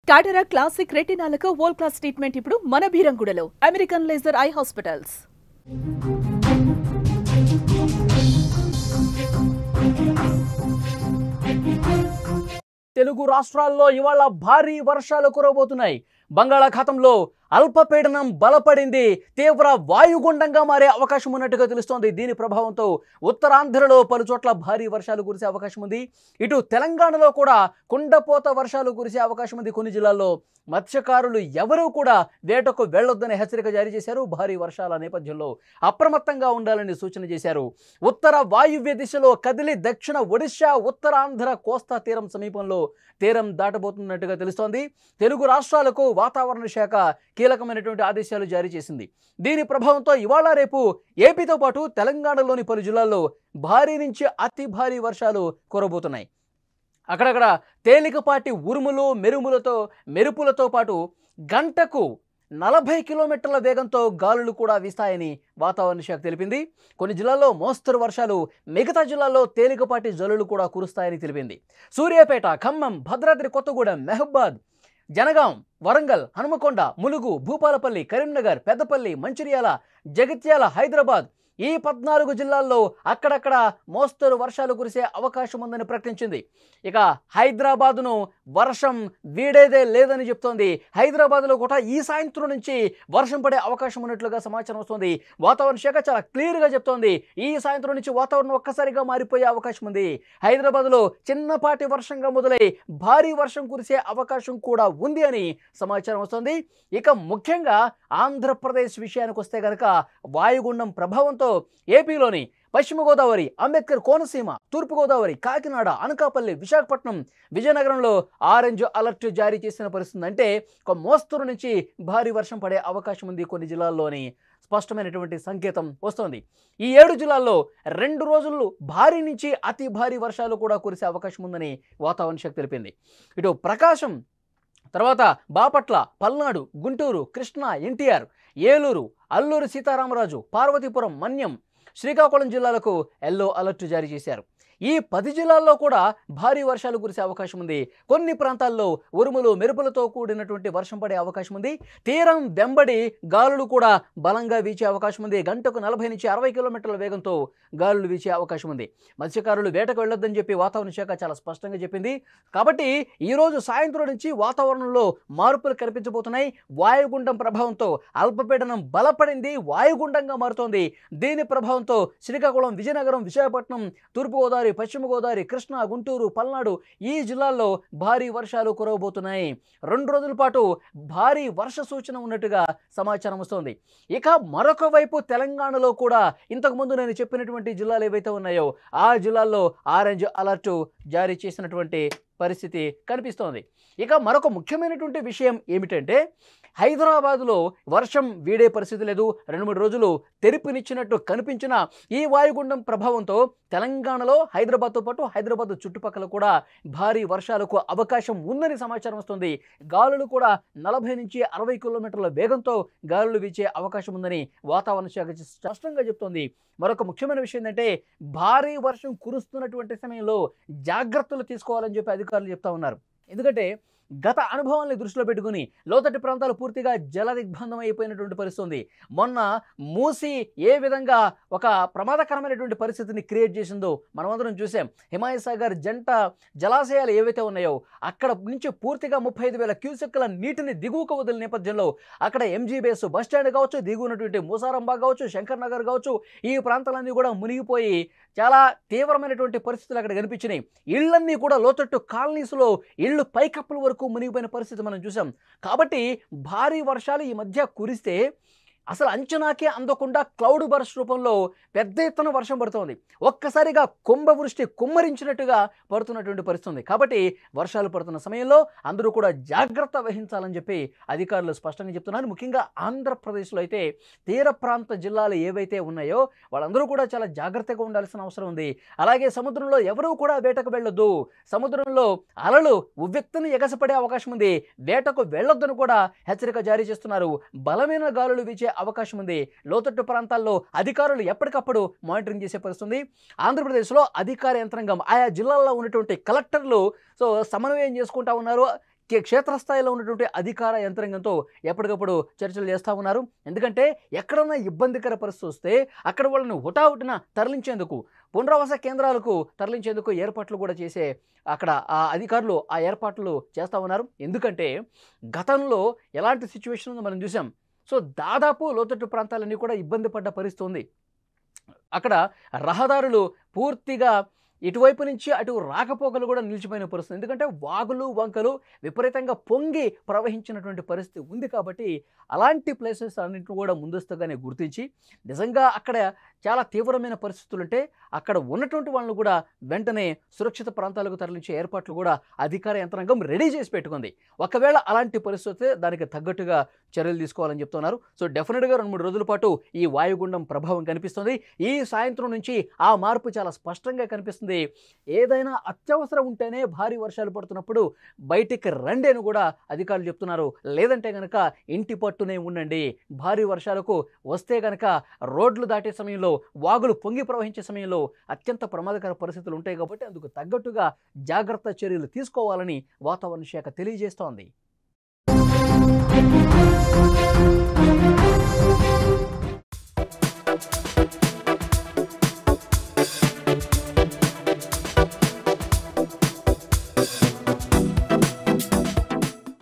టాటరా classic రెటినాలకు world class treatment ఇప్పుడు మన బీరంగూడలో American laser eye hospitals. Telugu రాష్ట్రాల్లో ఇవాళ భారీ వర్షాలు కురవబోతున్నాయి. బంగాళాఖాతంలో అల్పపీడనం బలపడింది. తీవ్ర వాయుగుండంగా మారే అవకాశం ఉన్నట్టుగా తెలుస్తోంది. దీని ప్రభావంతో ఉత్తరాంధ్రలో పలు చోట్ల భారీ వర్షాలు కురిసే అవకాశం ఉంది. ఇటు తెలంగాణలో కూడా కుండపోత వర్షాలు కురిసే అవకాశం ఉంది. కొన్ని జిల్లాల్లో మత్స్యకారులు ఎవరూ కూడా వేటకు వెళ్లొద్దని హెచ్చరిక జారీ చేశారు. భారీ వర్షాల నేపథ్యంలో అప్రమత్తంగా ఉండాలని సూచన చేశారు. ఉత్తర వాయువ్య దిశలో కదిలి దక్షిణ ఒడిశా, ఉత్తరాంధ్ర కోస్తా తీరం సమీపంలో తీరం దాటబోతున్నట్టుగా తెలుస్తోంది. తెలుగు రాష్ట్రాలకు వాతావరణ శాఖ కీలకమైనటువంటి ఆదేశాలు జారీ చేసింది. దీని ప్రభావంతో ఇవాళ రేపు ఏపీతో పాటు తెలంగాణలోని పలు జిల్లాల్లో భారీ నుంచి అతి భారీ వర్షాలు కురవబోతున్నాయి. అక్కడక్కడ తేలికపాటి ఉరుములు మెరుపులతో పాటు గంటకు 40 కిలోమీటర్ల వేగంతో గాలులు కూడా వీస్తాయని వాతావరణ శాఖ తెలిపింది. కొన్ని జిల్లాల్లో మోస్తరు వర్షాలు, మిగతా జిల్లాల్లో తేలికపాటి జల్లులు కూడా కురుస్తాయని తెలిపింది. సూర్యాపేట, ఖమ్మం, భద్రాద్రి కొత్తగూడెం, మహబూబాద్, జనగాం, వరంగల్, హనుమకొండ, ములుగు, భూపాలపల్లి, కరీంనగర్, పెద్దపల్లి, మంచిర్యాల, జగిత్యాల, హైదరాబాద్ ఈ 14 జిల్లాల్లో అక్కడక్కడ మోస్తరు వర్షాలు కురిసే అవకాశం ఉందని ప్రకటించింది. ఇక హైదరాబాదును వర్షం వీడేదే లేదని చెప్తోంది. హైదరాబాద్లో కూడా ఈ సాయంత్రం నుంచి వర్షం పడే అవకాశం ఉన్నట్లుగా సమాచారం వస్తుంది. వాతావరణ శాఖ చాలా క్లియర్గా చెప్తోంది. ఈ సాయంత్రం నుంచి వాతావరణం ఒక్కసారిగా మారిపోయే అవకాశం ఉంది. హైదరాబాద్లో చిన్నపాటి వర్షంగా మొదలై భారీ వర్షం కురిసే అవకాశం కూడా ఉంది అని సమాచారం వస్తుంది. ఇక ముఖ్యంగా ఆంధ్రప్రదేశ్ విషయానికి వస్తే కనుక వాయుగుండం ప్రభావంతో ఏపీలోని పశ్చిమ గోదావరి, అంబేద్కర్ కోనసీమ, తూర్పుగోదావరి, కాకినాడ, అనకాపల్లి, విశాఖపట్నం, విజయనగరంలో ఆరెంజ్ అలర్ట్ జారీ చేసిన పరిస్థితి. అంటే ఒక మోస్తరు నుంచి భారీ వర్షం పడే అవకాశం ఉంది కొన్ని జిల్లాల్లోని స్పష్టమైనటువంటి సంకేతం వస్తోంది. ఈ 7 జిల్లాల్లో 2 రోజులు భారీ నుంచి అతి భారీ వర్షాలు కూడా కురిసే అవకాశం ఉందని వాతావరణ శాఖ తెలిపింది. ఇటు ప్రకాశం, తర్వాత బాపట్ల, పల్నాడు, గుంటూరు, కృష్ణా, ఎన్టీఆర్, ఏలూరు, అల్లూరు సీతారామరాజు, పార్వతీపురం, మన్యం, శ్రీకాకుళం జిల్లాలకు ఎల్లో అలర్ట్ జారీ చేశారు. ఈ 10 జిల్లాల్లో కూడా భారీ వర్షాలు కురిసే అవకాశం ఉంది. కొన్ని ప్రాంతాల్లో ఉరుములు మెరుపులతో కూడినటువంటి వర్షం పడే అవకాశం ఉంది. తీరం వెంబడి గాలులు కూడా బలంగా వీచే అవకాశం ఉంది. గంటకు 40 నుంచి 60 కిలోమీటర్ల వేగంతో గాలులు వీచే అవకాశం ఉంది. మత్స్యకారులు వేటకు వెళ్ళొద్దని చెప్పి వాతావరణ శాఖ చాలా స్పష్టంగా చెప్పింది. కాబట్టి ఈరోజు సాయంత్రం నుంచి వాతావరణంలో మార్పులు కనిపించబోతున్నాయి. వాయుగుండం ప్రభావంతో అల్పపీడనం బలపడింది, వాయుగుండంగా మారుతోంది. దీని ప్రభావంతో శ్రీకాకుళం, విజయనగరం, విశాఖపట్నం, తూర్పుగోదావరి, పశ్చిమ గోదావరి, కృష్ణా, గుంటూరు, పల్నాడు ఈ జిల్లాల్లో భారీ వర్షాలు కురవబోతున్నాయి. 2 రోజుల పాటు భారీ వర్ష సూచన ఉన్నట్టుగా సమాచారం వస్తోంది. ఇక మరొక వైపు తెలంగాణలో కూడా ఇంతకుముందు నేను చెప్పినటువంటి జిల్లాలు ఏవైతే ఉన్నాయో ఆ జిల్లాల్లో ఆరెంజ్ అలర్ట్ జారీ చేసినటువంటి పరిస్థితి కనిపిస్తోంది. ఇక మరొక ముఖ్యమైనటువంటి విషయం ఏమిటంటే హైదరాబాదులో వర్షం వీడే పరిస్థితి లేదు. 2-3 రోజులు తెరిపినిచ్చినట్టు కనిపించిన ఈ వాయుగుండం ప్రభావంతో తెలంగాణలో హైదరాబాద్తో పాటు హైదరాబాద్ చుట్టుపక్కల కూడా భారీ వర్షాలకు అవకాశం ఉందని సమాచారం వస్తుంది. గాలులు కూడా 40 నుంచి 60 కిలోమీటర్ల వేగంతో గాలులు వీచే అవకాశం ఉందని వాతావరణ శాఖ స్పష్టంగా చెప్తోంది. మరొక ముఖ్యమైన విషయం ఏంటంటే భారీ వర్షం కురుస్తున్నటువంటి సమయంలో జాగ్రత్తలు తీసుకోవాలని చెప్పి అధికారులు చెప్తా ఉన్నారు. ఎందుకంటే గత అనుభవాన్ని దృష్టిలో పెట్టుకుని లోతట్టు ప్రాంతాలు పూర్తిగా జల దిగ్బంధం అయిపోయినటువంటి పరిస్థితి ఉంది. మొన్న మూసి ఏ విధంగా ఒక ప్రమాదకరమైనటువంటి పరిస్థితిని క్రియేట్ చేసిందో మనమందరం చూసాం. హిమాయసాగర్ జంట జలాశయాలు ఏవైతే ఉన్నాయో అక్కడ నుంచి పూర్తిగా 35,000 క్యూసెక్కుల నీటిని దిగువకు వదిలిన నేపథ్యంలో అక్కడ ఎంజీ బేస్ బస్టాండ్ కావచ్చు, దిగువనటువంటి మూసారంబా కావచ్చు, శంకర్ నగర్ కావచ్చు, ఈ ప్రాంతాలన్నీ కూడా మునిగిపోయి చాలా తీవ్రమైనటువంటి పరిస్థితులు అక్కడ కనిపించినాయి. ఇళ్లన్నీ కూడా లోతట్టు కాలనీస్లో ఇళ్ళు పైకప్పుల వరకు మునిగిపోయిన పరిస్థితి మనం చూసాం. కాబట్టి భారీ వర్షాలు ఈ మధ్య కురిస్తే అసలు అంచనాకే అందకుండా క్లౌడ్ బర్స్ట్ రూపంలో పెద్ద ఎత్తున వర్షం పడుతోంది. ఒక్కసారిగా కుంభవృష్టి కుమ్మరించినట్టుగా పడుతున్నటువంటి పరిస్థితి ఉంది. కాబట్టి వర్షాలు పడుతున్న సమయంలో అందరూ కూడా జాగ్రత్త వహించాలని చెప్పి అధికారులు స్పష్టంగా చెప్తున్నారు. ముఖ్యంగా ఆంధ్రప్రదేశ్లో అయితే తీర ప్రాంత జిల్లాలు ఏవైతే ఉన్నాయో వాళ్ళందరూ కూడా చాలా జాగ్రత్తగా ఉండాల్సిన అవసరం ఉంది. అలాగే సముద్రంలో ఎవరూ కూడా వేటకు వెళ్ళొద్దు. సముద్రంలో అలలు ఉవ్వెత్తున ఎగసిపడే అవకాశం ఉంది. వేటకు వెళ్ళొద్దని కూడా హెచ్చరిక జారీ చేస్తున్నారు. బలమైన గాలులు వీచే అవకాశం ఉంది. లోతట్టు ప్రాంతాల్లో అధికారులు ఎప్పటికప్పుడు మానిటరింగ్ చేసే పరిస్థితి. ఆంధ్రప్రదేశ్లో అధికార యంత్రాంగం ఆయా జిల్లాల్లో ఉన్నటువంటి కలెక్టర్లు సమన్వయం చేసుకుంటా ఉన్నారు. క్షేత్రస్థాయిలో ఉన్నటువంటి అధికార యంత్రాంగంతో ఎప్పటికప్పుడు చర్చలు చేస్తూ ఉన్నారు. ఎందుకంటే ఎక్కడన్నా ఇబ్బందికర పరిస్థితి వస్తే అక్కడ వాళ్ళని హుటాహుటిన తరలించేందుకు, పునరావాస కేంద్రాలకు తరలించేందుకు ఏర్పాట్లు కూడా చేసే అక్కడ ఆ అధికారులు ఆ ఏర్పాట్లు చేస్తూ ఉన్నారు. ఎందుకంటే గతంలో ఎలాంటి సిచ్యువేషన్ ఉందో మనం చూసాం. సో దాదాపు లోతట్టు ప్రాంతాలన్నీ కూడా ఇబ్బంది పడ్డ పరిస్థితి ఉంది. అక్కడ రహదారులు పూర్తిగా ఇటువైపు నుంచి అటు రాకపోకలు కూడా నిలిచిపోయిన పరిస్థితి. ఎందుకంటే వాగులు వంకలు విపరీతంగా పొంగి ప్రవహించినటువంటి పరిస్థితి ఉంది. కాబట్టి అలాంటి ప్లేసెస్ అన్నింటిని కూడా ముందస్తుగానే గుర్తించి నిజంగా అక్కడ చాలా తీవ్రమైన పరిస్థితులు ఉంటే అక్కడ ఉన్నటువంటి వాళ్ళని కూడా వెంటనే సురక్షిత ప్రాంతాలకు తరలించే ఏర్పాట్లు కూడా అధికార యంత్రాంగం రెడీ చేసి పెట్టుకుంది. ఒకవేళ అలాంటి పరిస్థితి దానికి తగ్గట్టుగా చర్యలు తీసుకోవాలని చెప్తున్నారు. సో డెఫినెట్గా 2-3 రోజుల పాటు ఈ వాయుగుండం ప్రభావం కనిపిస్తుంది. ఈ సాయంత్రం నుంచి ఆ మార్పు చాలా స్పష్టంగా కనిపిస్తుంది. ఏదైనా అత్యవసరం ఉంటేనే భారీ వర్షాలు పడుతున్నప్పుడు బయటికి రండి అని కూడా అధికారులు చెప్తున్నారు. లేదంటే కనుక ఇంటి పట్టునే ఉండండి. భారీ వర్షాలకు వస్తే కనుక రోడ్లు దాటే సమయంలో, వాగులు పొంగి ప్రవహించే సమయంలో అత్యంత ప్రమాదకర పరిస్థితులు ఉంటాయి. కాబట్టి అందుకు తగ్గట్టుగా జాగ్రత్త చర్యలు తీసుకోవాలని వాతావరణ శాఖ తెలియజేస్తోంది.